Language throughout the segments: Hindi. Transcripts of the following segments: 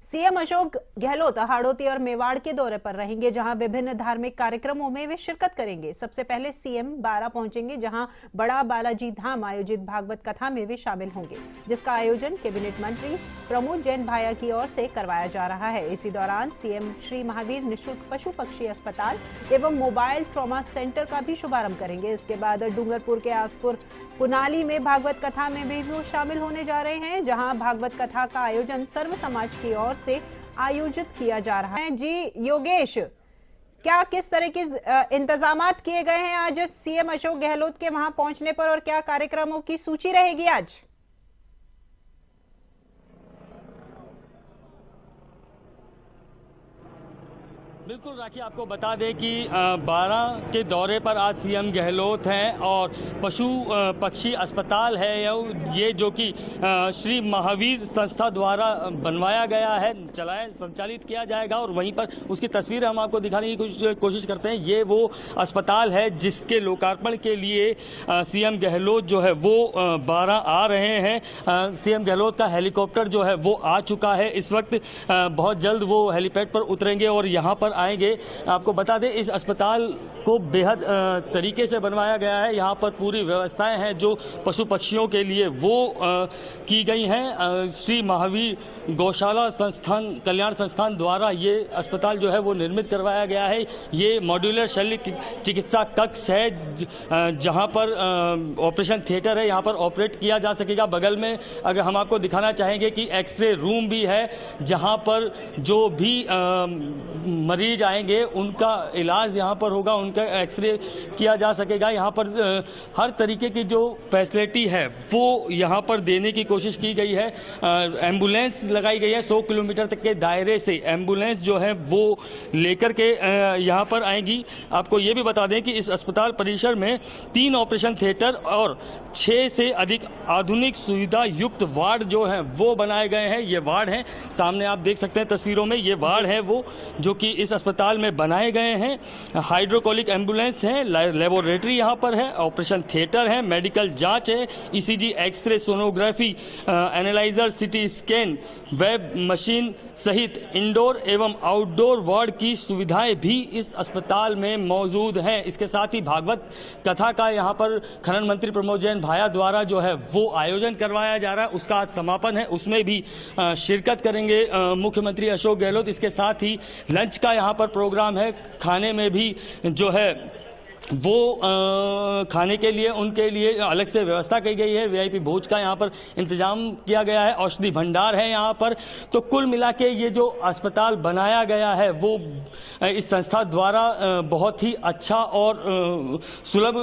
सीएम अशोक गहलोत हाड़ौती और मेवाड़ के दौरे पर रहेंगे, जहां विभिन्न धार्मिक कार्यक्रमों में वे शिरकत करेंगे। सबसे पहले सीएम बारा पहुंचेंगे, जहां बड़ा बालाजी धाम आयोजित भागवत कथा में वे शामिल होंगे, जिसका आयोजन कैबिनेट मंत्री प्रमोद जैन भाया की ओर से करवाया जा रहा है। इसी दौरान सीएम श्री महावीर निःशुल्क पशु पक्षी अस्पताल एवं मोबाइल ट्रॉमा सेंटर का भी शुभारंभ करेंगे। इसके बाद डूंगरपुर के आसपुर पुनाली में भागवत कथा में भी वो शामिल होने जा रहे हैं, जहां भागवत कथा का आयोजन सर्व समाज की ओर से आयोजित किया जा रहा है। जी योगेश, क्या किस तरह के इंतजामात किए गए हैं आज सीएम अशोक गहलोत के वहां पहुंचने पर, और क्या कार्यक्रमों की सूची रहेगी आज? बिल्कुल राखी, आपको बता दें कि बारां के दौरे पर आज सीएम गहलोत हैं और पशु पक्षी अस्पताल है ये जो कि श्री महावीर संस्था द्वारा बनवाया गया है, संचालित किया जाएगा। और वहीं पर उसकी तस्वीर हम आपको दिखाने की कोशिश करते हैं। ये वो अस्पताल है जिसके लोकार्पण के लिए सीएम गहलोत जो है वो बारां आ रहे हैं। सीएम गहलोत का हेलीकॉप्टर जो है वो आ चुका है। इस वक्त बहुत जल्द वो हेलीपैड पर उतरेंगे और यहाँ पर आएंगे। आपको बता दें, इस अस्पताल को बेहद तरीके से बनवाया गया है। यहाँ पर पूरी व्यवस्थाएं हैं जो पशु पक्षियों के लिए वो की गई हैं। श्री महावीर गौशाला संस्थान कल्याण संस्थान द्वारा ये अस्पताल जो है वो निर्मित करवाया गया है। ये मॉड्यूलर शल्य चिकित्सा कक्ष है जहाँ पर ऑपरेशन थिएटर है, यहाँ पर ऑपरेट किया जा सकेगा। बगल में अगर हम आपको दिखाना चाहेंगे कि एक्सरे रूम भी है, जहाँ पर जो भी मरीज आएंगे उनका इलाज यहाँ पर होगा, उनका एक्सरे किया जा सकेगा। यहाँ पर हर तरीके की जो फैसिलिटी है वो यहाँ पर देने की कोशिश की गई है। एम्बुलेंस लगाई गई है, 100 किलोमीटर तक के दायरे से एम्बुलेंस जो है वो लेकर के यहाँ पर आएंगी। आपको ये भी बता दें कि इस अस्पताल परिसर में 3 ऑपरेशन थिएटर और 6 से अधिक आधुनिक सुविधा युक्त वार्ड जो हैं वो बनाए गए हैं। ये वार्ड हैं, सामने आप देख सकते हैं तस्वीरों में, ये वार्ड है वो जो कि इस अस्पताल में बनाए गए हैं। हाइड्रोकोलिक एम्बुलेंस है, लेबोरेटरी यहाँ पर है, ऑपरेशन थिएटर है, मेडिकल जांच है, ECG, x-ray, sonography, analyser, CT scan, वेब मशीन सहित इंडोर एवं आउटडोर वार्ड की सुविधाएं भी इस अस्पताल में मौजूद हैं। इसके साथ ही भागवत कथा का यहाँ पर खनन मंत्री प्रमोद जैन भाया द्वारा जो है वो आयोजन करवाया जा रहा है, उसका आज समापन है, उसमें भी शिरकत करेंगे मुख्यमंत्री अशोक गहलोत। इसके साथ ही लंच का यहाँ पर प्रोग्राम है, खाने में भी जो है वो खाने के लिए उनके लिए अलग से व्यवस्था की गई है। वीआईपी भोज का यहाँ पर इंतजाम किया गया है, औषधि भंडार है यहाँ पर। तो कुल मिला के ये जो अस्पताल बनाया गया है वो इस संस्था द्वारा बहुत ही अच्छा और सुलभ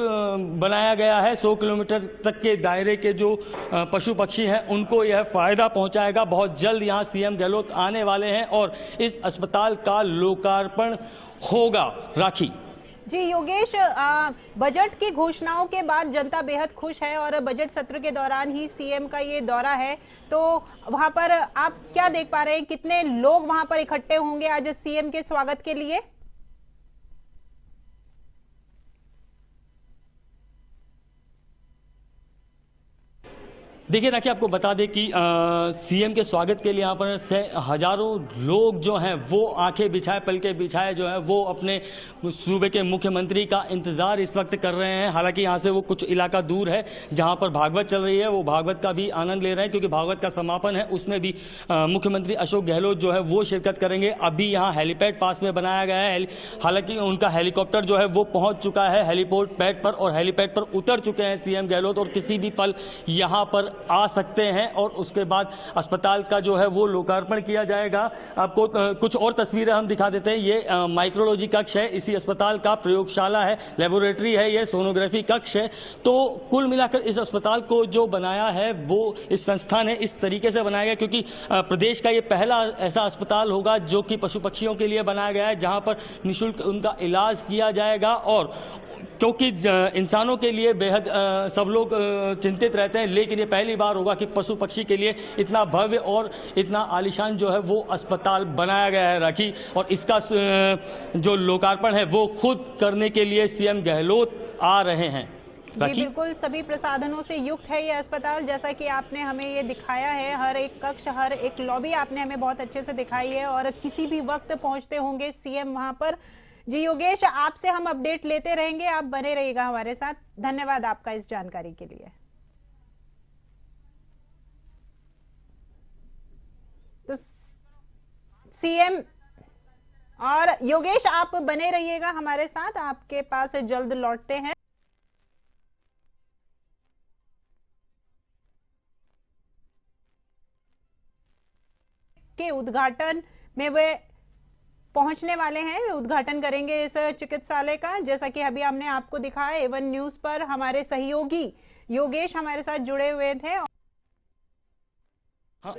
बनाया गया है। 100 किलोमीटर तक के दायरे के जो पशु पक्षी हैं उनको यह फायदा पहुंचाएगा। बहुत जल्द यहाँ सीएम गहलोत आने वाले हैं और इस अस्पताल का लोकार्पण होगा। राखी जी योगेश, बजट की घोषणाओं के बाद जनता बेहद खुश है और बजट सत्र के दौरान ही सीएम का ये दौरा है, तो वहां पर आप क्या देख पा रहे हैं? कितने लोग वहां पर इकट्ठे होंगे आज सीएम के स्वागत के लिए? देखिए राखी, आपको बता दें कि सीएम के स्वागत के लिए यहाँ पर से हजारों लोग जो हैं वो आंखें बिछाए पलके बिछाए जो है वो अपने सूबे के मुख्यमंत्री का इंतजार इस वक्त कर रहे हैं। हालांकि यहाँ से वो कुछ इलाका दूर है जहाँ पर भागवत चल रही है, वो भागवत का भी आनंद ले रहे हैं, क्योंकि भागवत का समापन है, उसमें भी मुख्यमंत्री अशोक गहलोत जो है वो शिरकत करेंगे। अभी यहाँ हेलीपैड पास में बनाया गया है, हालांकि उनका हेलीकॉप्टर जो है वो पहुंच चुका है हेलीपोर्ट पैड पर और हेलीपैड पर उतर चुके हैं सीएम गहलोत, और किसी भी पल यहाँ पर आ सकते हैं और उसके बाद अस्पताल का जो है वो लोकार्पण किया जाएगा। आपको कुछ और तस्वीरें हम दिखा देते हैं। ये माइक्रोलॉजी कक्ष है, इसी अस्पताल का प्रयोगशाला है, लेबोरेटरी है, ये सोनोग्राफी कक्ष है। तो कुल मिलाकर इस अस्पताल को जो बनाया है वो इस संस्था ने इस तरीके से बनाया गया, क्योंकि प्रदेश का ये पहला ऐसा अस्पताल होगा जो कि पशु पक्षियों के लिए बनाया गया है, जहां पर निःशुल्क उनका इलाज किया जाएगा। और क्योंकि इंसानों के लिए बेहद सब लोग चिंतित रहते हैं, लेकिन ये पहली बार होगा कि पशु पक्षी के लिए इतना भव्य और इतना आलीशान जो है वो अस्पताल बनाया गया है राखी। और इसका जो लोकार्पण है वो खुद करने के लिए सीएम गहलोत आ रहे हैं। जी बिल्कुल, सभी प्रसाधनों से युक्त है ये अस्पताल, जैसा कि आपने हमें ये दिखाया है। हर एक कक्ष, हर एक लॉबी आपने हमें बहुत अच्छे से दिखाई है और किसी भी वक्त पहुंचते होंगे सीएम वहां पर। जी योगेश, आपसे हम अपडेट लेते रहेंगे, आप बने रहिएगा हमारे साथ। धन्यवाद आपका इस जानकारी के लिए। तो सीएम और योगेश, आप बने रहिएगा हमारे साथ, आपके पास जल्द लौटते हैं। के उद्घाटन में वे पहुंचने वाले हैं, वे उद्घाटन करेंगे इस चिकित्सालय का, जैसा कि अभी हमने आपको दिखाया। एवन न्यूज पर हमारे सहयोगी योगेश हमारे साथ जुड़े हुए थे। हाँ।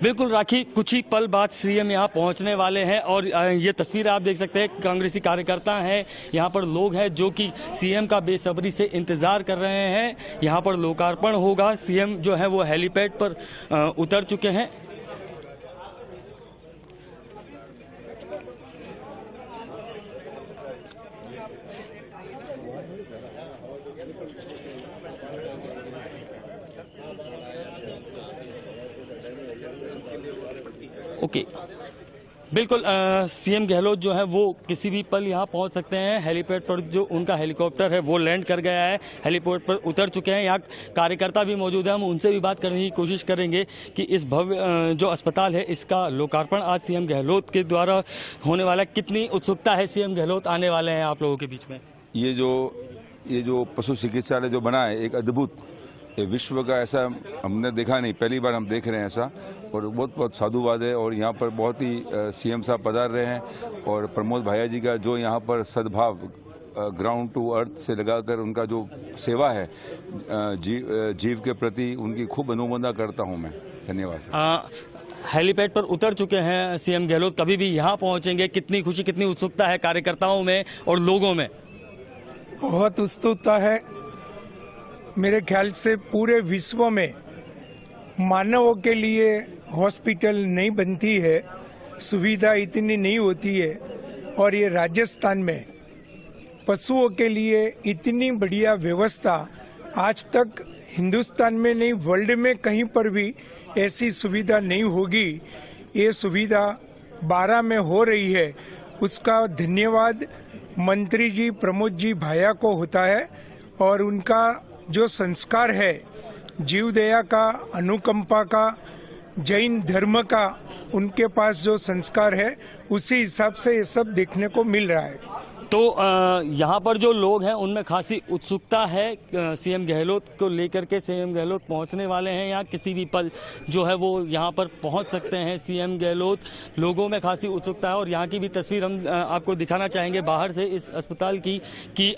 बिल्कुल राखी, कुछ ही पल बाद सीएम यहाँ पहुँचने वाले हैं और ये तस्वीर आप देख सकते हैं, कांग्रेसी कार्यकर्ता हैं, यहाँ पर लोग हैं जो कि सीएम का बेसब्री से इंतजार कर रहे हैं। यहाँ पर लोकार्पण होगा, सीएम जो है वो हेलीपैड पर उतर चुके हैं। ओके, बिल्कुल सीएम गहलोत जो है वो किसी भी पल यहाँ पहुँच सकते हैं। हेलीपैड पर जो उनका हेलीकॉप्टर है वो लैंड कर गया है, हेलीपैड पर उतर चुके हैं। यहाँ कार्यकर्ता भी मौजूद है, हम उनसे भी बात करने की कोशिश करेंगे कि इस भव्य जो अस्पताल है इसका लोकार्पण आज सीएम गहलोत के द्वारा होने वाला, कितनी उत्सुकता है सीएम गहलोत आने वाले हैं आप लोगों के बीच में। ये जो पशु चिकित्सालय जो बना है, एक अद्भुत, ये विश्व का ऐसा हमने देखा नहीं, पहली बार हम देख रहे हैं ऐसा, और बहुत बहुत साधुवाद है। और यहाँ पर बहुत ही सीएम साहब पधार रहे हैं और प्रमोद भैया जी का जो यहाँ पर सद्भाव ग्राउंड टू अर्थ से लगाकर उनका जो सेवा है जीव के प्रति, उनकी खूब अनुमोदना करता हूँ मैं। धन्यवाद। हेलीपैड पर उतर चुके हैं सीएम गहलोत, कभी भी यहाँ पहुँचेंगे, कितनी खुशी, कितनी उत्सुकता है कार्यकर्ताओं में और लोगों में? बहुत उत्सुकता है। मेरे ख्याल से पूरे विश्व में मानवों के लिए हॉस्पिटल नहीं बनती है, सुविधा इतनी नहीं होती है, और ये राजस्थान में पशुओं के लिए इतनी बढ़िया व्यवस्था आज तक हिंदुस्तान में नहीं, वर्ल्ड में कहीं पर भी ऐसी सुविधा नहीं होगी। ये सुविधा 12 में हो रही है, उसका धन्यवाद मंत्री जी प्रमोद जी भाया को होता है। और उनका जो संस्कार है, जीव दया का, अनुकंपा का, जैन धर्म का, उनके पास जो संस्कार है उसी हिसाब से ये सब देखने को मिल रहा है। तो यहाँ पर जो लोग हैं उनमें खासी उत्सुकता है सीएम गहलोत को लेकर के। सीएम गहलोत पहुँचने वाले हैं यहाँ, किसी भी पल जो है वो यहाँ पर पहुँच सकते हैं सीएम गहलोत। लोगों में खासी उत्सुकता है और यहाँ की भी तस्वीर हम आपको दिखाना चाहेंगे बाहर से इस अस्पताल की, कि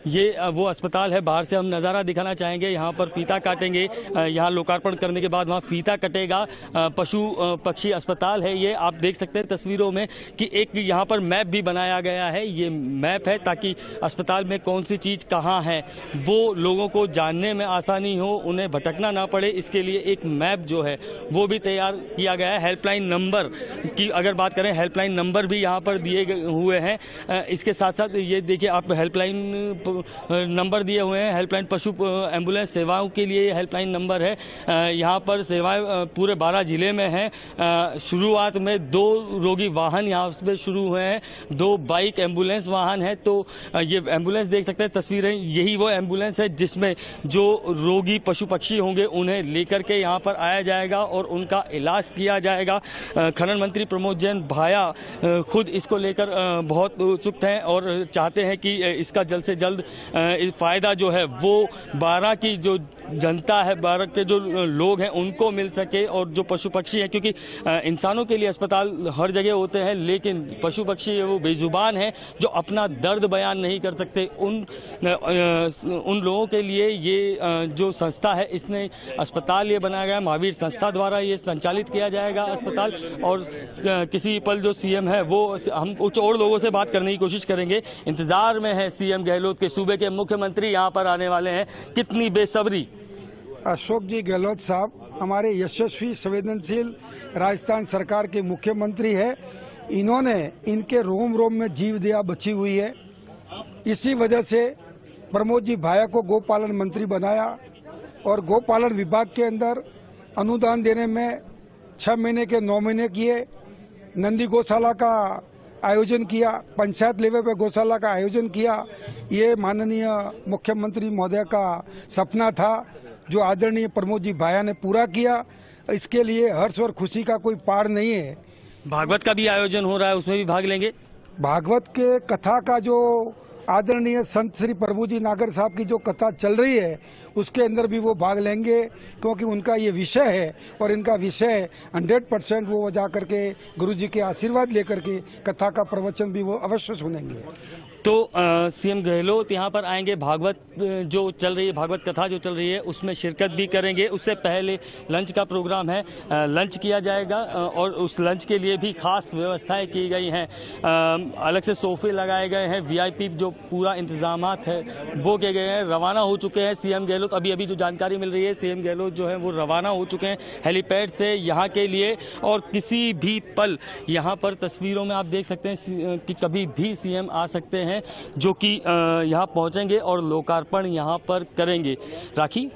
ये वो अस्पताल है, बाहर से हम नज़ारा दिखाना चाहेंगे। यहाँ पर फीता काटेंगे, यहाँ लोकार्पण करने के बाद वहाँ फीता कटेगा। पशु पक्षी अस्पताल है ये, आप देख सकते हैं तस्वीरों में कि एक यहाँ पर मैप भी बनाया गया है। ये मैप है ताकि अस्पताल में कौन सी चीज़ कहाँ है वो लोगों को जानने में आसानी हो, उन्हें भटकना ना पड़े, इसके लिए एक मैप जो है वो भी तैयार किया गया है। हेल्पलाइन नंबर की अगर बात करें, हेल्पलाइन नंबर भी यहाँ पर दिए हुए हैं। इसके साथ साथ ये देखिए आप हेल्पलाइन नंबर दिए हुए हैं, हेल्पलाइन पशु एम्बुलेंस सेवाओं के लिए हेल्पलाइन नंबर है। यहाँ पर सेवाएं पूरे 12 जिले में हैं। शुरुआत में 2 रोगी वाहन यहाँ पे शुरू हुए हैं, 2 बाइक एम्बुलेंस वाहन है। तो ये एम्बुलेंस देख सकते हैं तस्वीरें, यही वो एम्बुलेंस है जिसमें जो रोगी पशु पक्षी होंगे उन्हें लेकर के यहाँ पर आया जाएगा और उनका इलाज किया जाएगा। खनन मंत्री प्रमोद जैन भाया खुद इसको लेकर बहुत उत्सुक हैं और चाहते हैं कि इसका जल्द से जल्द फ़ायदा जो है वो 12 की जो जनता है, 12 के जो लोग हैं उनको मिल सके, और जो पशु पक्षी हैं, क्योंकि इंसानों के लिए अस्पताल हर जगह होते हैं लेकिन पशु पक्षी वो बेजुबान हैं जो अपना दर्द बयान नहीं कर सकते। उन लोगों के लिए ये जो संस्था है, इसने अस्पताल ये बनाया गया, महावीर संस्था द्वारा ये संचालित किया जाएगा अस्पताल। और किसी पल जो सीएम है वो, हम कुछ और लोगों से बात करने की कोशिश करेंगे, इंतजार में है सीएम गहलोत के, सूबे के मुख्यमंत्री यहाँ पर आने वाले हैं, कितनी बेसब्री। अशोक जी गहलोत साहब हमारे यशस्वी संवेदनशील राजस्थान सरकार के मुख्यमंत्री है। इन्होंने इनके रोम रोम में जीव दया बची हुई है। इसी वजह से प्रमोद जी भाया को गोपालन मंत्री बनाया और गोपालन विभाग के अंदर अनुदान देने में 6 महीने के 9 महीने किए। नंदी गौशाला का आयोजन किया, पंचायत लेवल पे गौशाला का आयोजन किया। ये माननीय मुख्यमंत्री महोदय का सपना था जो आदरणीय प्रमोद जी भाया ने पूरा किया। इसके लिए हर्ष और खुशी का कोई पार नहीं है। भागवत का भी आयोजन हो रहा है, उसमें भी भाग लेंगे? भागवत के कथा का जो आदरणीय संत श्री प्रभु जी नागर साहब की जो कथा चल रही है उसके अंदर भी वो भाग लेंगे, क्योंकि उनका ये विषय है और इनका विषय 100% वो जा करके गुरु जी के आशीर्वाद लेकर के कथा का प्रवचन भी वो अवश्य सुनेंगे। तो सीएम गहलोत यहाँ पर आएंगे, भागवत जो चल रही है, भागवत कथा जो चल रही है उसमें शिरकत भी करेंगे। उससे पहले लंच का प्रोग्राम है, लंच किया जाएगा और उस लंच के लिए भी खास व्यवस्थाएं की गई हैं। अलग से सोफे लगाए गए हैं, वीआईपी जो पूरा इंतजामात है वो किए गए हैं। रवाना हो चुके हैं सीएम गहलोत, अभी जो जानकारी मिल रही है सीएम गहलोत जो है वो रवाना हो चुके हैं हेलीपैड से यहाँ के लिए। और किसी भी पल यहाँ पर तस्वीरों में आप देख सकते हैं कि कभी भी सीएम आ सकते हैं जो कि यहाँ पहुंचेंगे और लोकार्पण यहाँ पर करेंगे। राखी,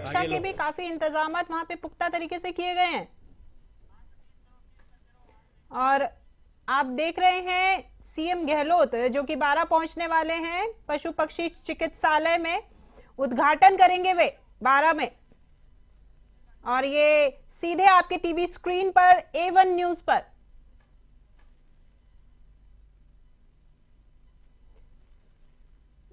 सुरक्षा के भी काफी इंतजामात वहां पे पुख्ता तरीके से किए गए हैं और आप देख रहे हैं सीएम गहलोत जो कि 12 पहुंचने वाले हैं पशु पक्षी चिकित्सालय में। उद्घाटन करेंगे वे 12 में और ये सीधे आपके टीवी स्क्रीन पर A1 न्यूज पर।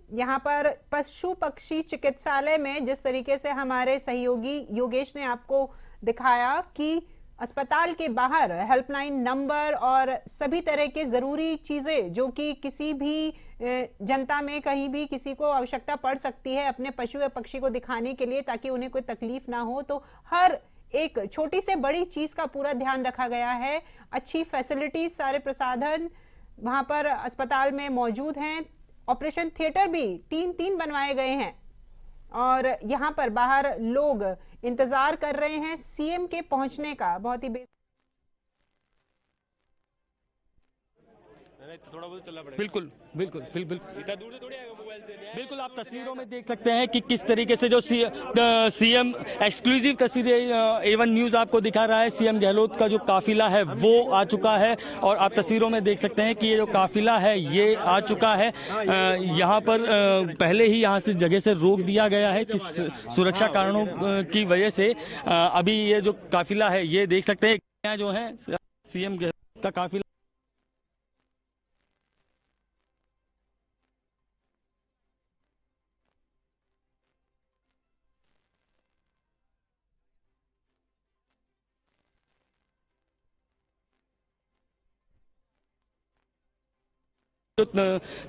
यहाँ पर पशु पक्षी चिकित्सालय में जिस तरीके से हमारे सहयोगी योगेश ने आपको दिखाया कि अस्पताल के बाहर हेल्पलाइन नंबर और सभी तरह के जरूरी चीजें जो कि किसी भी जनता में कहीं भी किसी को आवश्यकता पड़ सकती है अपने पशु या पक्षी को दिखाने के लिए ताकि उन्हें कोई तकलीफ ना हो, तो हर एक छोटी से बड़ी चीज का पूरा ध्यान रखा गया है। अच्छी फैसिलिटीज, सारे प्रसाधन वहां पर अस्पताल में मौजूद हैं। ऑपरेशन थिएटर भी 3 बनवाए गए हैं और यहाँ पर बाहर लोग इंतजार कर रहे हैं सीएम के पहुंचने का। बहुत ही बिल्कुल बिल्कुल आप तस्वीरों में देख सकते हैं कि किस तरीके से जो सीएम एक्सक्लूसिव तस्वीरें A1 न्यूज आपको दिखा रहा है। सीएम गहलोत का जो काफिला है वो आ चुका है और आप तस्वीरों में देख सकते हैं कि ये जो काफिला है ये आ चुका है। यहाँ पर पहले ही यहाँ से जगह से रोक दिया गया है कि सुरक्षा कारणों की वजह से अभी ये जो काफिला है ये देख सकते हैं जो है सीएम गहलोत का काफिला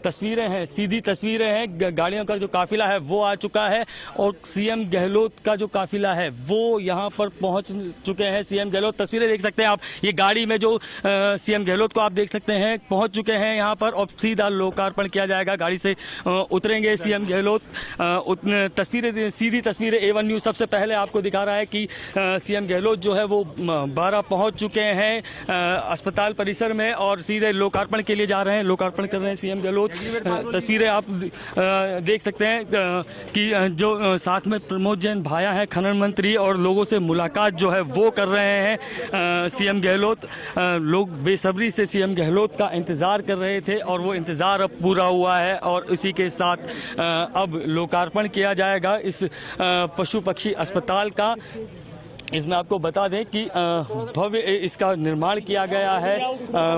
तस्वीरें हैं, सीधी तस्वीरें हैं। गाड़ियों का जो काफिला है वो आ चुका है और सीएम गहलोत का जो काफिला है वो यहाँ पर पहुंच चुके हैं। सीएम गहलोत, तस्वीरें देख सकते हैं आप, ये गाड़ी में जो सीएम गहलोत को आप देख सकते हैं पहुंच चुके हैं यहाँ पर और सीधा लोकार्पण किया जाएगा। गाड़ी से उतरेंगे सीएम गहलोत। तस्वीरें, सीधी तस्वीरें A1 न्यूज सबसे पहले आपको दिखा रहा है कि सीएम गहलोत जो है वो 12 पहुंच चुके हैं अस्पताल परिसर में और सीधे लोकार्पण के लिए जा रहे हैं। लोकार्पण रहे हैं सीएम गहलोत। तस्वीरें आप देख सकते हैं कि जो साथ में प्रमोद जैन भाया है खनन मंत्री और लोगों से मुलाकात जो है वो कर रहे हैं सीएम गहलोत। लोग बेसब्री से सीएम गहलोत का इंतजार कर रहे थे और वो इंतजार अब पूरा हुआ है और इसी के साथ अब लोकार्पण किया जाएगा इस पशु पक्षी अस्पताल का। इसमें आपको बता दें कि भव्य इसका निर्माण किया गया है,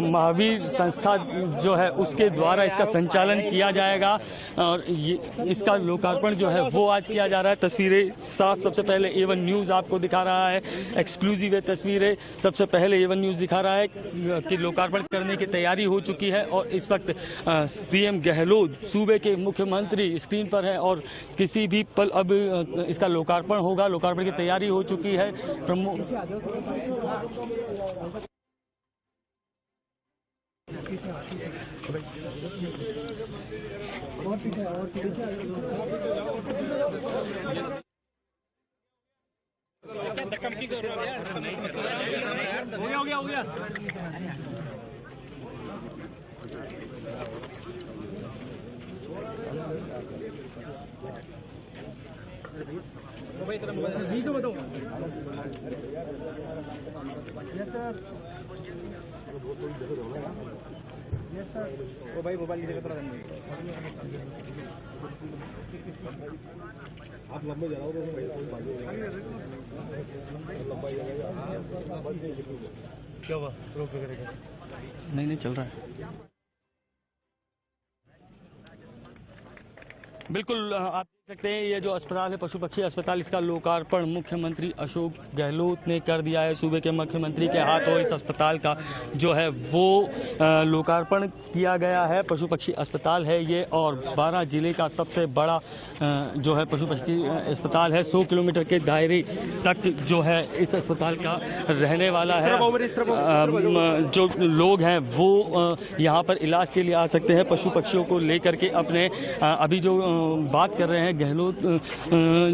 महावीर संस्था जो है उसके द्वारा इसका संचालन किया जाएगा और ये इसका लोकार्पण जो है वो आज किया जा रहा है। तस्वीरें साफ सबसे पहले A1 न्यूज आपको दिखा रहा है, एक्सक्लूसिव तस्वीरें सबसे पहले A1 न्यूज दिखा रहा है कि लोकार्पण करने की तैयारी हो चुकी है और इस वक्त सीएम गहलोत सूबे के मुख्यमंत्री स्क्रीन पर है और किसी भी पल अब इसका लोकार्पण होगा। लोकार्पण की तैयारी हो चुकी है। नहीं नहीं चल रहा है। बिल्कुल आप देख सकते हैं ये जो अस्पताल है पशु पक्षी अस्पताल, इसका लोकार्पण मुख्यमंत्री अशोक गहलोत ने कर दिया है। सूबे के मुख्यमंत्री के हाथों इस अस्पताल का जो है वो लोकार्पण किया गया है। पशु पक्षी अस्पताल है ये और 12 जिले का सबसे बड़ा जो है पशु पक्षी अस्पताल है। 100 किलोमीटर के दायरे तक जो है इस अस्पताल का रहने वाला है। जो लोग हैं वो यहाँ पर इलाज के लिए आ सकते हैं पशु पक्षियों को लेकर के अपने। अभी जो बात कर रहे हैं गहलोत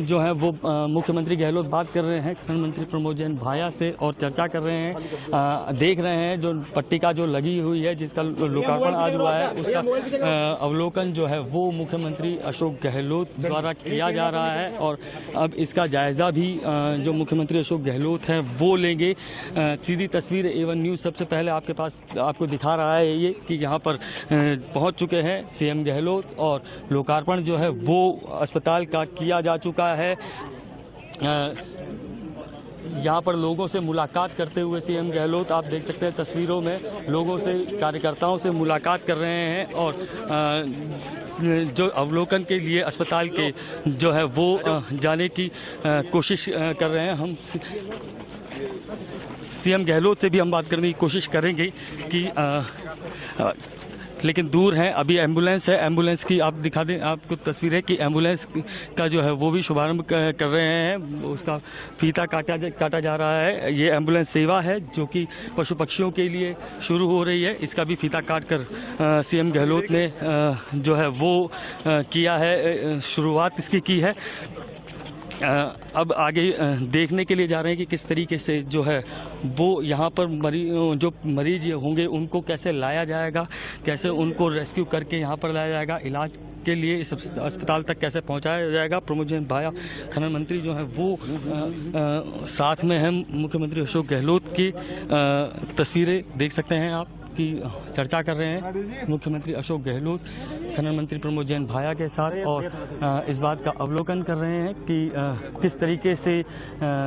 जो है वो मुख्यमंत्री गहलोत बात कर रहे हैं खनन मंत्री प्रमोद जैन भाया से और चर्चा कर रहे हैं। देख रहे हैं जो पट्टिका जो लगी हुई है जिसका लोकार्पण आज हुआ है उसका अवलोकन जो है वो मुख्यमंत्री अशोक गहलोत द्वारा किया जा रहा है और अब इसका जायजा भी जो मुख्यमंत्री अशोक गहलोत हैं वो लेंगे। सीधी तस्वीर A1 न्यूज़ सबसे पहले आपके पास आपको दिखा रहा है ये कि यहाँ पर पहुँच चुके हैं सीएम गहलोत और लोकार्पण जो है वो अस्पताल का किया जा चुका है। यहाँ पर लोगों से मुलाकात करते हुए सीएम गहलोत आप देख सकते हैं तस्वीरों में लोगों से कार्यकर्ताओं से मुलाकात कर रहे हैं और जो अवलोकन के लिए अस्पताल के जो है वो जाने की कोशिश कर रहे हैं। हम सीएम गहलोत से भी हम बात करने की कोशिश करेंगे कि लेकिन दूर हैं। अभी एम्बुलेंस है, एम्बुलेंस की आप दिखा दें आपको तस्वीरें कि एम्बुलेंस का जो है वो भी शुभारंभ कर रहे हैं। उसका फीता काटा जा रहा है। ये एम्बुलेंस सेवा है जो कि पशु पक्षियों के लिए शुरू हो रही है। इसका भी फीता काट कर सीएम गहलोत ने जो है वो किया है, शुरुआत इसकी की है। अब आगे देखने के लिए जा रहे हैं कि किस तरीके से जो है वो यहाँ पर जो मरीज होंगे उनको कैसे लाया जाएगा, कैसे उनको रेस्क्यू करके यहाँ पर लाया जाएगा, इलाज के लिए इस अस्पताल तक कैसे पहुँचाया जाएगा। प्रमोद जैन भाया खनन मंत्री जो है वो साथ में हैं मुख्यमंत्री अशोक गहलोत की। तस्वीरें देख सकते हैं आप की चर्चा कर रहे हैं मुख्यमंत्री अशोक गहलोत खनन मंत्री प्रमोद जैन भाया के साथ और इस बात का अवलोकन कर रहे हैं कि किस तरीके से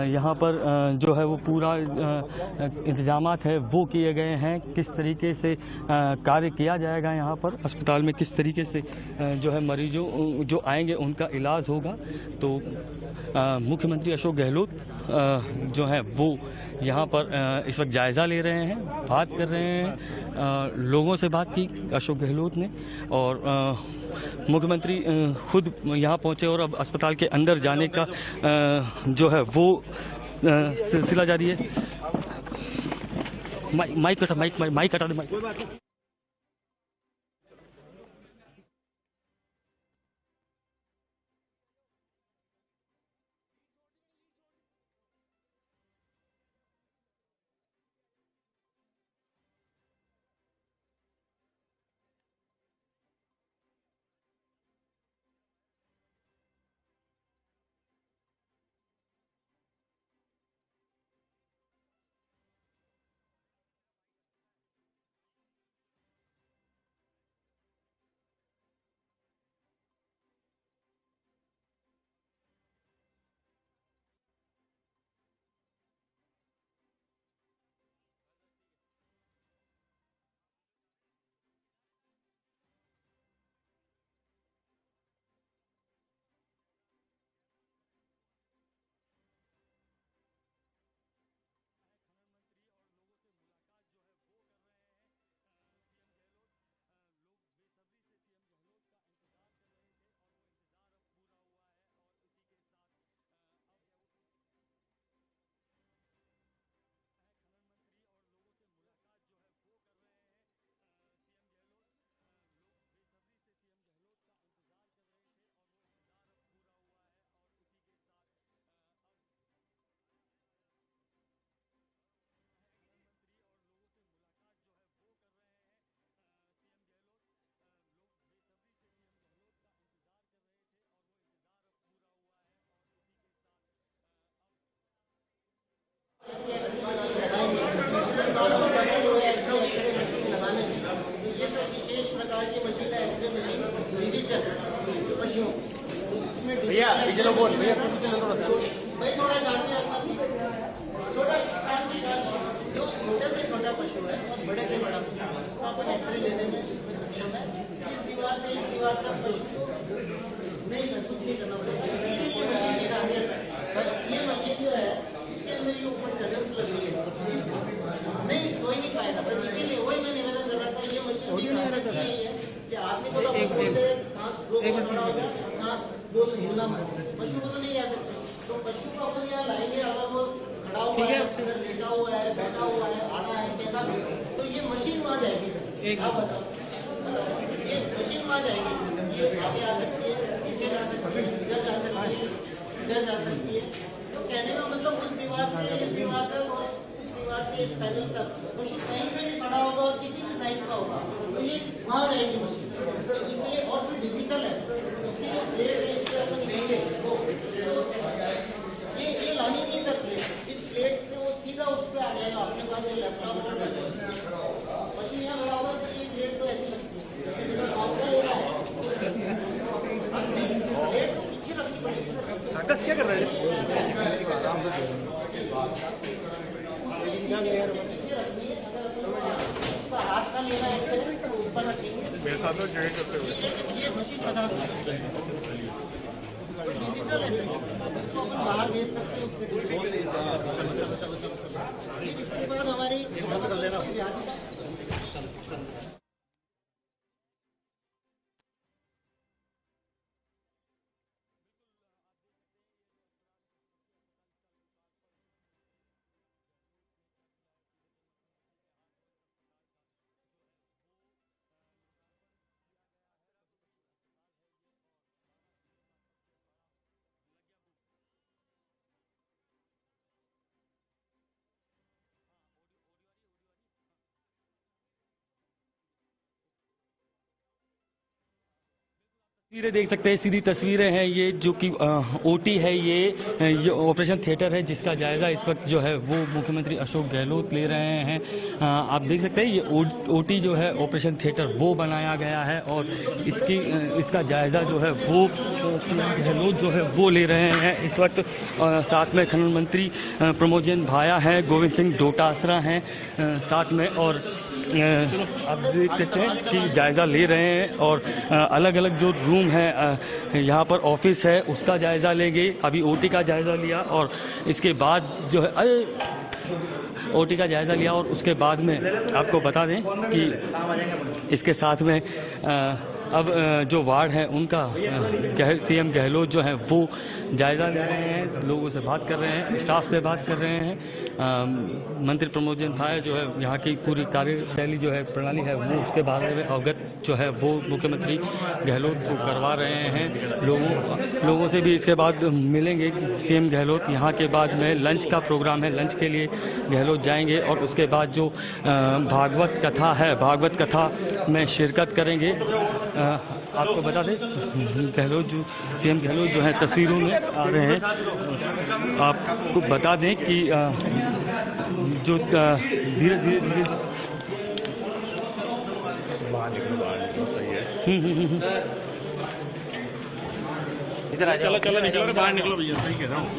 यहाँ पर जो है वो पूरा इंतजामात है वो किए गए हैं, किस तरीके से कार्य किया जाएगा यहाँ पर अस्पताल में, किस तरीके से जो है मरीजों जो आएंगे उनका इलाज होगा। तो मुख्यमंत्री अशोक गहलोत जो है वो यहाँ पर इस वक्त जायज़ा ले रहे हैं, बात कर रहे हैं। लोगों से बात की अशोक गहलोत ने और मुख्यमंत्री खुद यहाँ पहुँचे और अब अस्पताल के अंदर जाने का जो है वो सिलसिला जारी है। माइक कटा दे माइक। भैया पीछे लो बोल भैया भाई थोड़ा शांति रखना प्लीज। छोटा शांति जो छोटे से छोटा पशु है और बड़े से बड़ा पशु है उसका अपन एक्सरे लेने में जिसमें सक्षम है इस दीवार से इस दीवार तक पशु को नहीं सर कुछ नहीं करना पड़ेगा। इसलिए ये मशीन की खासियत है सर। ये मशीन जो है इसके अंदर ये ऊपर जगल्स लगी है नहीं सो ही नहीं पाएगा सर। इसीलिए वही मैं निवेदन कर रहा था ये मशीन की खासियत यही है कि आदमी को तो बोलते सांस रोक खड़ा हो गया सांस बोल हिलना पशु को तो नहीं आ सकते। तो पशु को अपन यहाँ लाएंगे अगर वो खड़ा हुआ है अगर लेटा हुआ है बैठा हुआ है आना है कैसा भी तो ये मशीन वहाँ जाएगी सर। आप बताओ ये मशीन वहाँ जाएगी ये आगे आ सकती है पीछे जा सकती है इधर जा सकती है इधर जा सकती है। तो कहने का मतलब उस दीवार से इस दीवार तक और इस दीवार से इस पैनल तक पशु कहीं पे भी खड़ा होगा और किसी भी साइज का होगा तो ये वहाँ जाएगी मशीन। तो इसलिए और फिर डिजिटल है इसकी जो प्लेट है इसके अपन लेंगे वो ये लानी नहीं सर प्लेट। इस प्लेट से वो सीधा उस पर आ जाएगा अपने पास ये लैपटॉप और मशीन यहाँ खड़ा होगा तो ये प्लेट तो ऐसी लगती है आपका ले रहा है प्लेट को पीछे रखनी पड़ेगी। क्या कर रहे हैं पीछे रखनी है अगर उसका हाथ का लेना है तो ऊपर रखेंगे मेरे साथ में जॉइन करते हुए ये मशीन 50 डिजिटल है उसको अपन बाहर भेज सकते हैं उसके बाद हमारी तस्वीरें देख सकते हैं सीधी तस्वीरें हैं ये जो कि ओटी है ये ऑपरेशन थिएटर है जिसका जायजा इस वक्त जो है वो मुख्यमंत्री अशोक गहलोत ले रहे हैं। आप देख सकते हैं ये ओटी जो है ऑपरेशन थिएटर वो बनाया गया है और इसका जायजा जो है वो गहलोत जो है वो ले रहे हैं इस वक्त। साथ में खनन मंत्री प्रमोद जैन भाया हैं, गोविंद सिंह डोटासरा हैं साथ में और आप देख सकते हैं कि जायजा ले रहे हैं और अलग अलग जो रूम है यहाँ पर ऑफिस है उसका जायजा लेंगे। अभी ओटी का जायजा लिया और इसके बाद जो है ओटी का जायजा लिया और उसके बाद में आपको बता दें कि इसके साथ में अब जो वार्ड है उनका सीएम गहलोत जो है वो जायजा ले रहे हैं, लोगों से बात कर रहे हैं, स्टाफ से बात कर रहे हैं। मंत्री प्रमोद जैन भाया जो है यहाँ की पूरी कार्यशैली जो है प्रणाली है वो उसके बारे में अवगत जो है वो मुख्यमंत्री गहलोत को करवा रहे हैं। लोगों से भी इसके बाद मिलेंगे सीएम गहलोत। यहाँ के बाद में लंच का प्रोग्राम है, लंच के लिए गहलोत जाएंगे और उसके बाद जो भागवत कथा है भागवत कथा में शिरकत करेंगे। आपको बता दें गहलोत जो सीएम गहलोत जो है तस्वीरों में आ रहे हैं। आपको बता दें कि जो धीरे धीरे इधर आ जाओ। चलो निकलो बाहर निकलो भैया, सही कह रहा हूँ।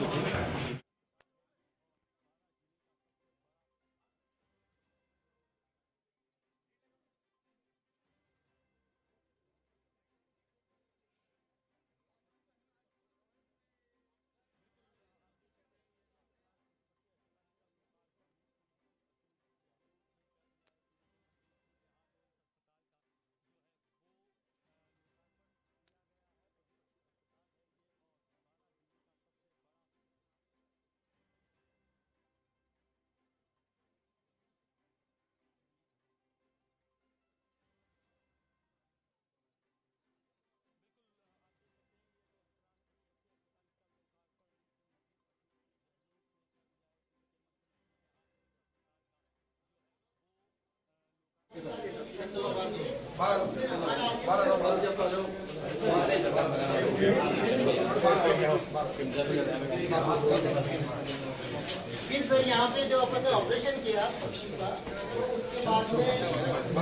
फिर सर यहाँ पे जो अपन ने ऑपरेशन किया पक्षी का तो उसके बाद में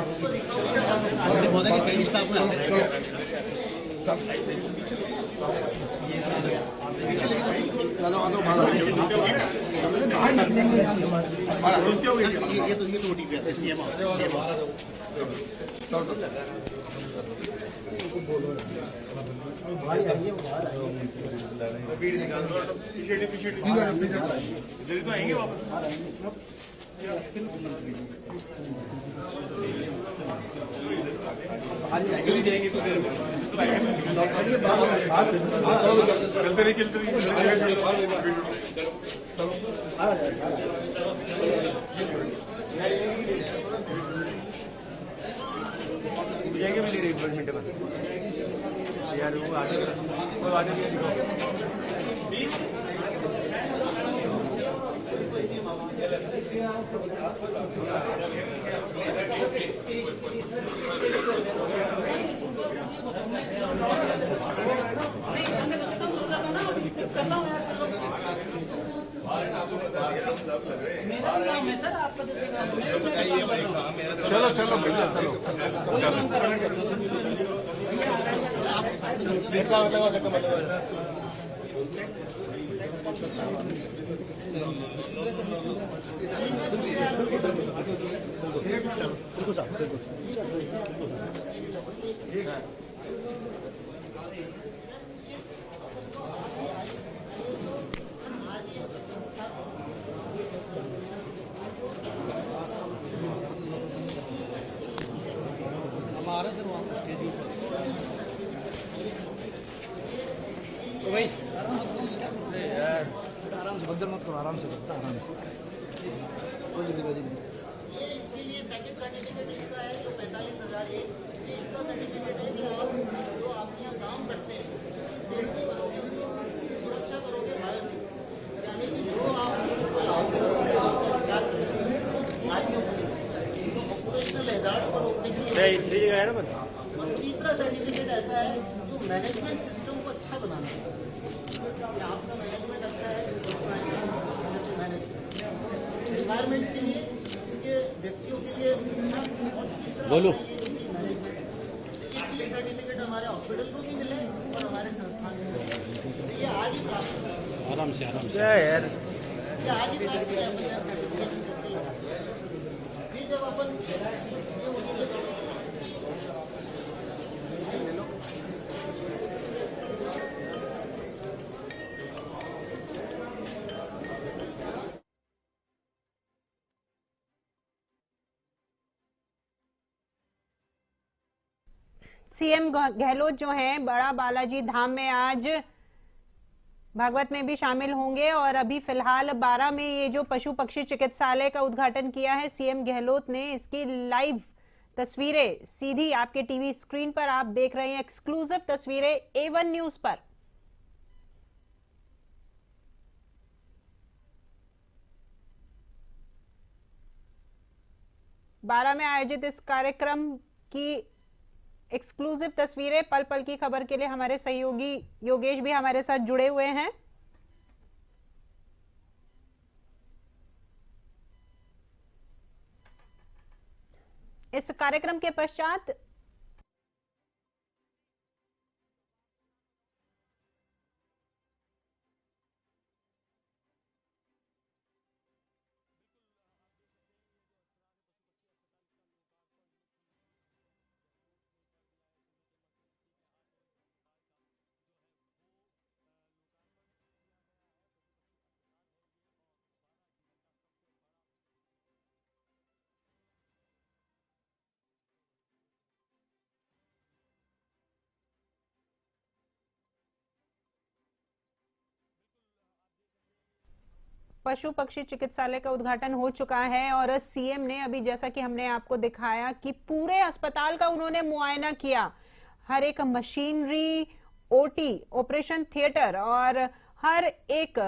उसको रिकवर ये तो OTP आता है सीएम इसके लिए सेकंड सर्टिफिकेट इसका है जो 45,000 है, इसका सर्टिफिकेट है कि आप जो आपके यहाँ काम करते हैं सेफ्टी करोगे, सुरक्षा करोगे, बायोसेफ्टी, यानी कि जो आप ऑपरेशनल हैजार्ड्स को रोकने के लिए। और तीसरा सर्टिफिकेट ऐसा है जो मैनेजमेंट सिस्टम को अच्छा बनाना है कि आपका मैनेजमेंट अच्छा है, एनवायरमेंट के लिए, उनके व्यक्तियों के लिए अच्छा। और तीसरा बोलो ये सर्टिफिकेट हमारे हॉस्पिटल को भी मिले और हमारे संस्थान को मिले। तो ये आज ही प्राप्त हुआ। आराम से यार ये आज ही प्राप्त किया हमने। फिर जब अपन ये होने के सीएम गहलोत जो हैं बड़ा बालाजी धाम में आज भागवत में भी शामिल होंगे और अभी फिलहाल 12 में ये जो पशु पक्षी चिकित्सालय का उद्घाटन किया है सीएम गहलोत ने, इसकी लाइव तस्वीरें सीधी आपके टीवी स्क्रीन पर आप देख रहे हैं, एक्सक्लूसिव तस्वीरें A1 न्यूज पर। बारह में आयोजित इस कार्यक्रम की एक्सक्लूसिव तस्वीरें, पल पल की खबर के लिए हमारे सहयोगी योगेश भी हमारे साथ जुड़े हुए हैं। इस कार्यक्रम के पश्चात पशु पक्षी चिकित्सालय का उद्घाटन हो चुका है और सीएम ने अभी, जैसा कि हमने आपको दिखाया, कि पूरे अस्पताल का उन्होंने मुआयना किया। हर एक मशीनरी, ओटी, ऑपरेशन थिएटर और हर एक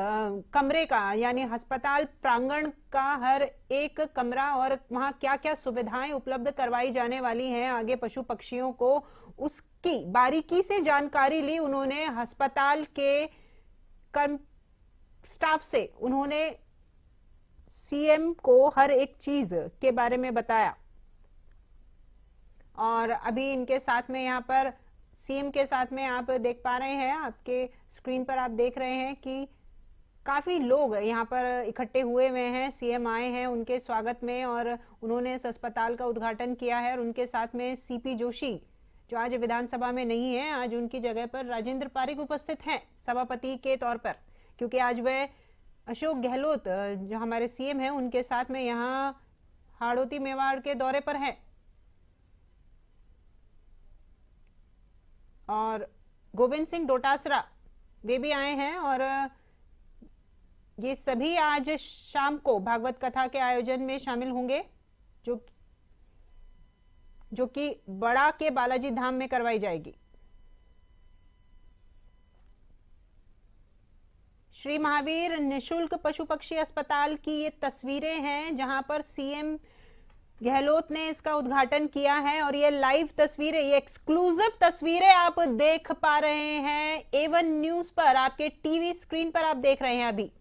कमरे का, यानी अस्पताल प्रांगण का हर एक कमरा और वहां क्या क्या सुविधाएं उपलब्ध करवाई जाने वाली हैं आगे पशु पक्षियों को, उसकी बारीकी से जानकारी ली उन्होंने। अस्पताल के स्टाफ से उन्होंने सीएम को हर एक चीज के बारे में बताया। और अभी इनके साथ में यहाँ पर सीएम के साथ में आप देख पा रहे हैं, आपके स्क्रीन पर आप देख रहे हैं कि काफी लोग यहाँ पर इकट्ठे हुए हैं। सीएम आए हैं उनके स्वागत में और उन्होंने इस अस्पताल का उद्घाटन किया है। और उनके साथ में सीपी जोशी जो आज विधानसभा में नहीं है, आज उनकी जगह पर राजेंद्र पारिक उपस्थित हैं सभापति के तौर पर, क्योंकि आज वह अशोक गहलोत जो हमारे सीएम हैं उनके साथ में यहाँ हाड़ौती मेवाड़ के दौरे पर हैं। और गोविंद सिंह डोटासरा वे भी आए हैं और ये सभी आज शाम को भागवत कथा के आयोजन में शामिल होंगे जो कि बड़ा के बालाजी धाम में करवाई जाएगी। श्री महावीर निशुल्क पशु पक्षी अस्पताल की ये तस्वीरें हैं जहां पर सीएम गहलोत ने इसका उद्घाटन किया है और ये लाइव तस्वीरें, ये एक्सक्लूसिव तस्वीरें आप देख पा रहे हैं A1 न्यूज पर, आपके टीवी स्क्रीन पर आप देख रहे हैं अभी।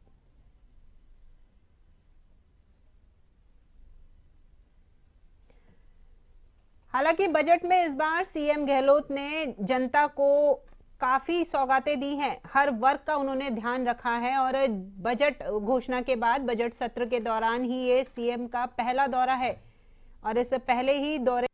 हालांकि बजट में इस बार सीएम गहलोत ने जनता को काफी सौगातें दी हैं, हर वर्ग का उन्होंने ध्यान रखा है और बजट घोषणा के बाद बजट सत्र के दौरान ही ये सीएम का पहला दौरा है और इससे पहले ही दौरे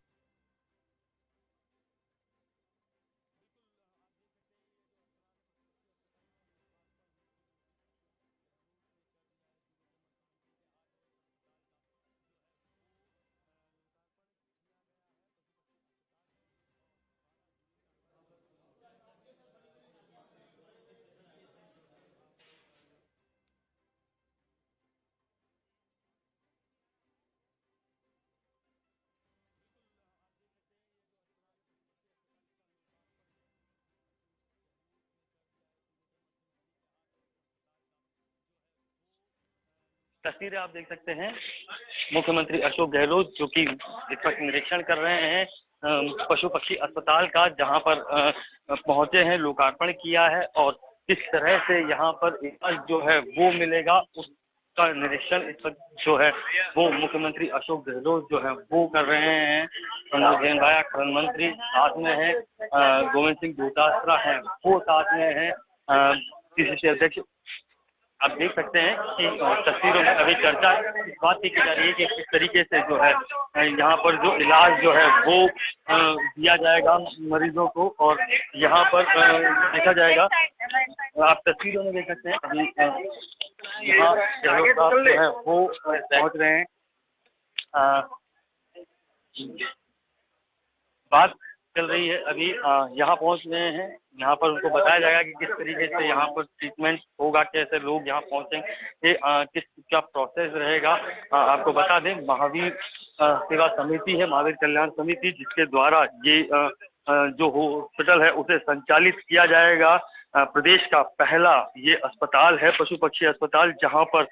तस्वीरें आप देख सकते हैं मुख्यमंत्री अशोक गहलोत जो कि इस वक्त निरीक्षण कर रहे हैं पशु पक्षी अस्पताल का, जहां पर पहुंचे हैं, लोकार्पण किया है और किस तरह से यहां पर इलाज जो है वो मिलेगा उसका निरीक्षण इस वक्त जो है वो मुख्यमंत्री अशोक गहलोत जो है वो कर रहे हैं। प्रमोद जैन भाई खनन मंत्री साथ में है, गोविंद सिंह डोटासरा है वो साथ में है, पीसीसी अध्यक्ष। आप देख सकते हैं कि तस्वीरों में अभी चर्चा इस बात की जा रही है कि किस तरीके से जो है यहाँ पर जो इलाज जो है वो दिया जाएगा मरीजों को और यहाँ पर देखा जाएगा। आप तस्वीरों में देख सकते हैं अभी यहाँ गहलोत साहब जो है वो पहुंच रहे हैं। बात चल रही है अभी, यहाँ पहुंच रहे हैं, यहाँ पर उनको बताया जाएगा कि किस तरीके से यहाँ पर ट्रीटमेंट होगा, कैसे लोग यहाँ पहुंचेंगे, किस क्या प्रोसेस रहेगा। आपको बता दें महावीर सेवा समिति है, महावीर कल्याण समिति, जिसके द्वारा ये जो हॉस्पिटल है उसे संचालित किया जाएगा। प्रदेश का पहला ये अस्पताल है, पशु पक्षी अस्पताल, जहाँ पर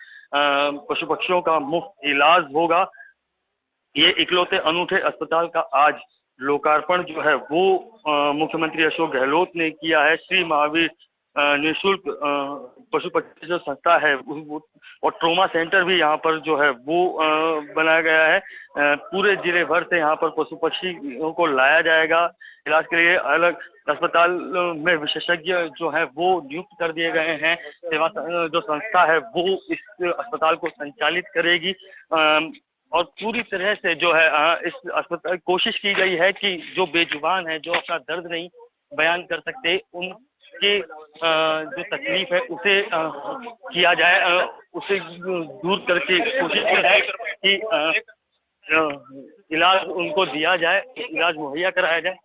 पशु पक्षियों का मुफ्त इलाज होगा। ये इकलौते अनूठे अस्पताल का आज लोकार्पण जो है वो मुख्यमंत्री अशोक गहलोत ने किया है। श्री महावीर निःशुल्क पशु पक्षी जो संस्था है और ट्रोमा सेंटर भी यहाँ पर जो है वो बनाया गया है। पूरे जिले भर से यहाँ पर पशु पक्षियों को लाया जाएगा इलाज के लिए। अलग अस्पताल में विशेषज्ञ जो है वो नियुक्त कर दिए गए हैं। सेवा जो संस्था है वो इस अस्पताल को संचालित करेगी और पूरी तरह से जो है इस अस्पताल कोशिश की गई है कि जो बेजुबान है, जो अपना दर्द नहीं बयान कर सकते, उनके जो तकलीफ है उसे किया जाए, उसे दूर करके कोशिश की जाए कि इलाज उनको दिया जाए, इलाज मुहैया कराया जाए।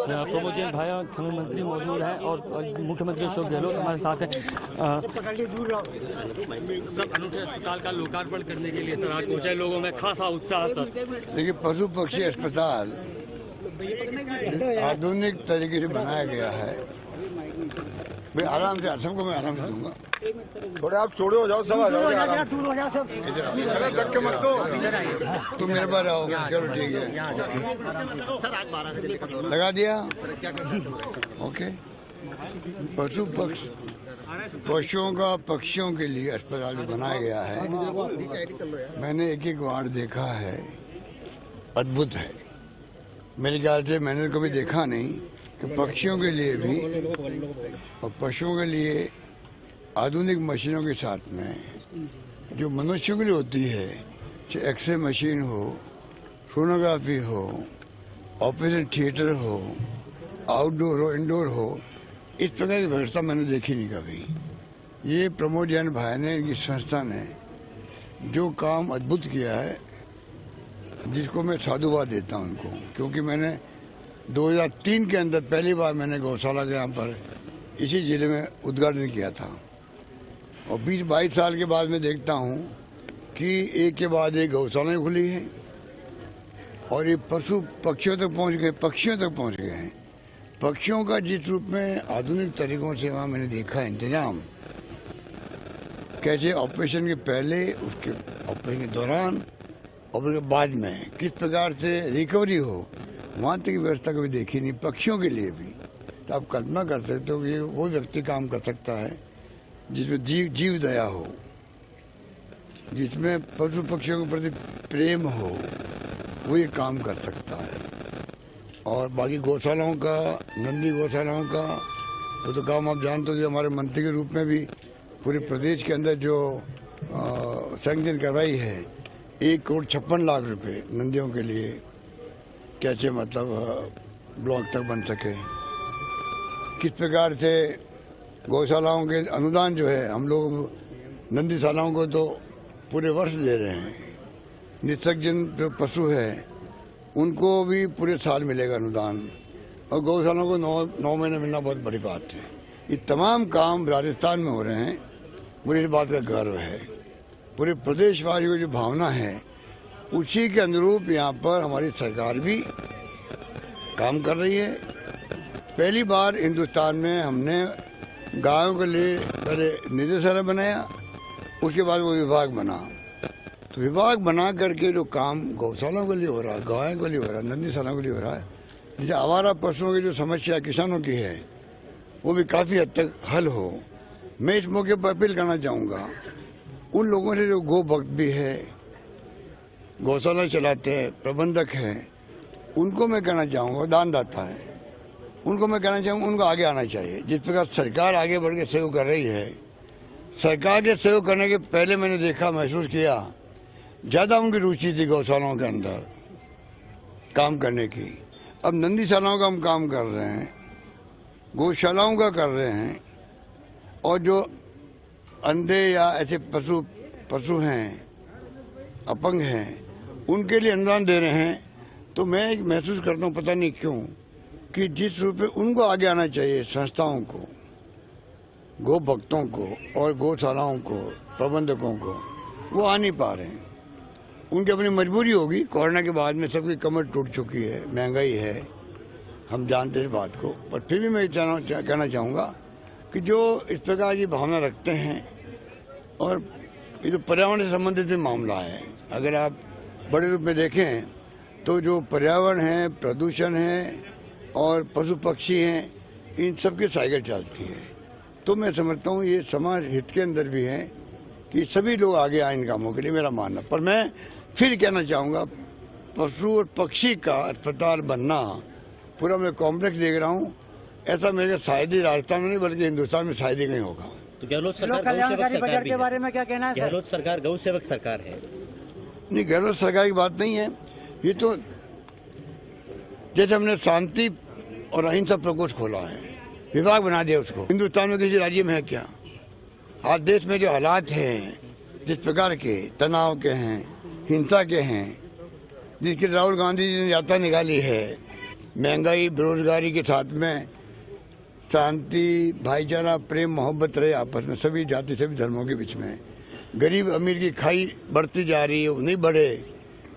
प्रमोद जैन भाई खनन मंत्री मौजूद हैं और मुख्यमंत्री अशोक गहलोत हमारे साथ हैं। सब अनूठे अस्पताल का लोकार्पण करने के लिए सर आज पहुंचे, लोगों में खासा उत्साह। सर देखिए, पशु पक्षी अस्पताल आधुनिक तरीके से बनाया गया है भाई आराम से, सबको मैं आराम से दूंगा। थोड़े आप छोड़े हो जाओ, सब आ जाओ आराम से। इधर आओ, अरे धक्के मत दो। तुम मेरे पास आओ, चलो ठीक है। लगा दिया, ओके। पशुओं का पक्षियों के लिए अस्पताल जो बनाया गया है, मैंने एक एक वार्ड देखा है, अद्भुत है। मेरे ख्याल से मैंने कभी देखा नहीं कि पक्षियों के लिए भी और पशुओं के लिए आधुनिक मशीनों के साथ में जो मनुष्यों के लिए होती है, चाहे एक्सरे मशीन हो, सोनोग्राफी हो, ऑपरेशन थिएटर हो, आउटडोर हो, इंडोर हो, इस प्रकार की व्यवस्था मैंने देखी नहीं कभी। ये प्रमोद जैन भाई ने, इनकी संस्था ने जो काम अद्भुत किया है, जिसको मैं साधुवाद देता हूं उनको, क्योंकि मैंने 2003 के अंदर पहली बार मैंने गौशाला के यहाँ पर इसी जिले में उद्घाटन किया था और 20-22 साल के बाद मैं देखता हूँ कि एक के बाद एक गौशालाएं खुली हैं और ये पशु पक्षियों तक पहुँच गए हैं। पक्षियों का जिस रूप में आधुनिक तरीकों से वहाँ मैंने देखा है इंतजाम, कैसे ऑपरेशन के पहले, उसके ऑपरेशन के दौरान, ऑपरेशन के बाद में किस प्रकार से रिकवरी हो, वहाँ तक की व्यवस्था कभी देखी नहीं पक्षियों के लिए भी। तो आप कल्पना कर सकते हो कि वो व्यक्ति काम कर सकता है जिसमें जीव दया हो, जिसमें पशु पक्षियों के प्रति प्रेम हो, वो ये काम कर सकता है। और बाकी गौशालाओं का, नंदी गौशालाओं का तो काम आप जानते हो कि हमारे मंत्री के रूप में भी पूरे प्रदेश के अंदर जो सैंक्शन करवाई है 1,56,00,000 रुपए नंदियों के लिए, कैसे मतलब ब्लॉक तक बन सके। किस प्रकार से गौशालाओं के अनुदान जो है, हम लोग नंदीशालाओं को तो पूरे वर्ष दे रहे हैं, निसर्जन जो पशु है उनको भी पूरे साल मिलेगा अनुदान, और गौशालाओं को 9 महीने मिलना बहुत बड़ी बात है। ये तमाम काम राजस्थान में हो रहे हैं, मुझे इस बात का गर्व है। पूरे प्रदेशवासियों की जो भावना है उसी के अनुरूप यहाँ पर हमारी सरकार भी काम कर रही है। पहली बार हिंदुस्तान में हमने गायों के लिए पहले निदेशालय बनाया, उसके बाद वो विभाग बना। तो विभाग बना करके जो काम गौशालाओं के लिए हो रहा है, गायों के लिए हो रहा है, नंदीशालाओं के लिए हो रहा है, जैसे आवारा पशुओं की जो समस्या किसानों की है वो भी काफ़ी हद तक हल हो। मैं इस मौके पर अपील करना चाहूँगा उन लोगों से जो गो भक्त भी है, गौशाला चलाते हैं, प्रबंधक हैं, उनको मैं कहना चाहूँगा, दानदाता है, उनको मैं कहना चाहूँगा उनको आगे आना चाहिए। जिस प्रकार सरकार आगे बढ़ के सहयोग कर रही है, सरकार के सहयोग करने के पहले मैंने देखा, महसूस किया ज़्यादा उनकी रुचि थी गौशालाओं के अंदर काम करने की। अब नंदीशालाओं का हम काम कर रहे हैं, गौशालाओं का कर रहे हैं, और जो अंधे या ऐसे पशु हैं, अपंग हैं, उनके लिए अनुदान दे रहे हैं। तो मैं एक महसूस करता हूँ, पता नहीं क्यों, कि जिस रूप में उनको आगे आना चाहिए, संस्थाओं को, गो भक्तों को और गौशालाओं को, प्रबंधकों को, वो आ नहीं पा रहे हैं। उनकी अपनी मजबूरी होगी, कोरोना के बाद में सबकी कमर टूट चुकी है, महंगाई है, हम जानते हैं इस बात को। पर फिर भी मैं कहना चाहूँगा कि जो इस प्रकार की भावना रखते हैं, और ये तो पर्यावरण से संबंधित भी मामला है, अगर आप बड़े रूप में देखें तो जो पर्यावरण है, प्रदूषण है और पशु पक्षी हैं, इन सब की साइकिल चलती है। तो मैं समझता हूँ ये समाज हित के अंदर भी है कि सभी लोग आगे आए इन कामों के लिए, मेरा मानना। पर मैं फिर कहना चाहूँगा, पशु और पक्षी का अस्पताल बनना, पूरा मैं कॉम्प्लेक्स देख रहा हूँ, ऐसा मेरे शायद ही राजस्थान में नहीं बल्कि हिंदुस्तान में शायद ही कहीं होगा। तो गहलोत सरकार कल्याणकारी बजट के बारे में क्या कहना है? गहलोत सरकार गौ सेवक सरकार है। नहीं, गहलोत सरकार की बात नहीं है। ये तो जैसे हमने शांति और अहिंसा प्रकोष्ठ खोला है, विभाग बना दिया उसको, हिंदुस्तान में किसी राज्य में है क्या? आज देश में जो हालात हैं, जिस प्रकार के तनाव के हैं, हिंसा के हैं, जिसकी राहुल गांधी जी ने यात्रा निकाली है, महंगाई, बेरोजगारी के साथ में शांति, भाईचारा, प्रेम, मोहब्बत रहे आपस में, सभी जाति, सभी धर्मों के बीच में। गरीब अमीर की खाई बढ़ती जा रही है, वो नहीं बढ़े,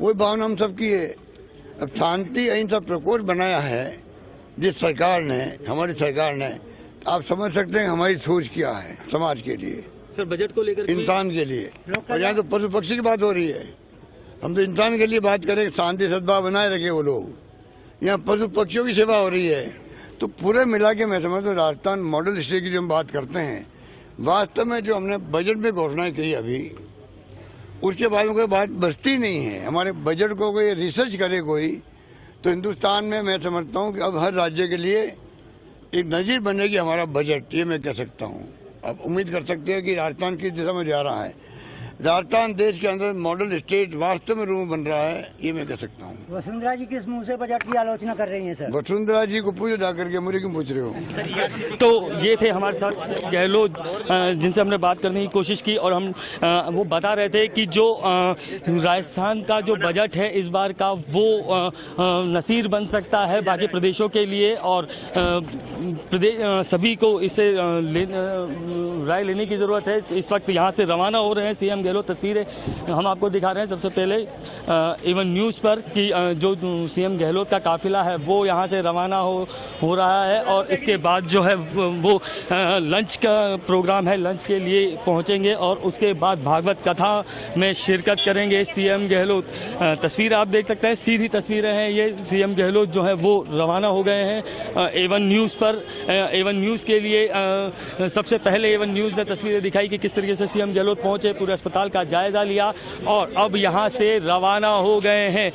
वही भावना हम सबकी है। अब शांति अहिंसा प्रकोष्ठ बनाया है जिस सरकार ने, हमारी सरकार ने, आप समझ सकते हैं हमारी सोच क्या है समाज के लिए, सर बजट को लेकर इंसान के लिए। और यहाँ तो पशु पक्षी की बात हो रही है, हम तो इंसान के लिए बात करें, शांति सद्भाव बनाए रखे वो लोग। यहाँ पशु पक्षियों की सेवा हो रही है। तो पूरे मिला के मैं समझता हूँ राजस्थान मॉडल स्टेट की जो हम बात करते हैं, वास्तव में जो हमने बजट में घोषणाएं की अभी, उसके बाद में कोई बात बचती नहीं है। हमारे बजट को कोई रिसर्च करे कोई, तो हिंदुस्तान में मैं समझता हूँ कि अब हर राज्य के लिए एक नजीर बनेगी हमारा बजट, ये मैं कह सकता हूँ। अब उम्मीद कर सकते हैं कि राजस्थान किस दिशा में जा रहा है। राजस्थान देश के अंदर मॉडल स्टेट वास्तव में रूप बन रहा है, ये मैं कह सकता हूँ। वसुंधरा जी किस मुंह से बजट की आलोचना कर रही हैं सर? वसुंधरा जी को पूछो जाकर के, मुझे क्यों पूछ रहे हो? तो ये थे हमारे साथ गहलोत, जिनसे हमने बात करने की कोशिश की, और हम वो बता रहे थे कि जो राजस्थान का जो बजट है इस बार का, वो नसीर बन सकता है बाकी प्रदेशों के लिए, और सभी को इससे राय लेने की ज़रूरत है। इस वक्त यहाँ से रवाना हो रहे हैं सीएम गहलोत। तस्वीरें हम आपको दिखा रहे हैं सबसे पहले एवन न्यूज़ पर कि जो सीएम गहलोत का काफिला है वो यहाँ से रवाना हो रहा है, और इसके बाद जो है वो लंच का प्रोग्राम है, लंच के लिए पहुँचेंगे और उसके बाद भागवत कथा में शिरकत करेंगे सीएम गहलोत। तस्वीर आप देख सकते हैं, सीधी तस्वीरें हैं ये। सीएम गहलोत जो है वो रवाना हो गए हैं एवन न्यूज़ पर। एवन न्यूज़ के लिए सबसे पहले एवन न्यूज़ ने तस्वीरें दिखाई कि किस तरीके से सीएम गहलोत पहुंचे, पूरे अस्पताल का जायजा लिया और अब यहां से रवाना हो गए हैं।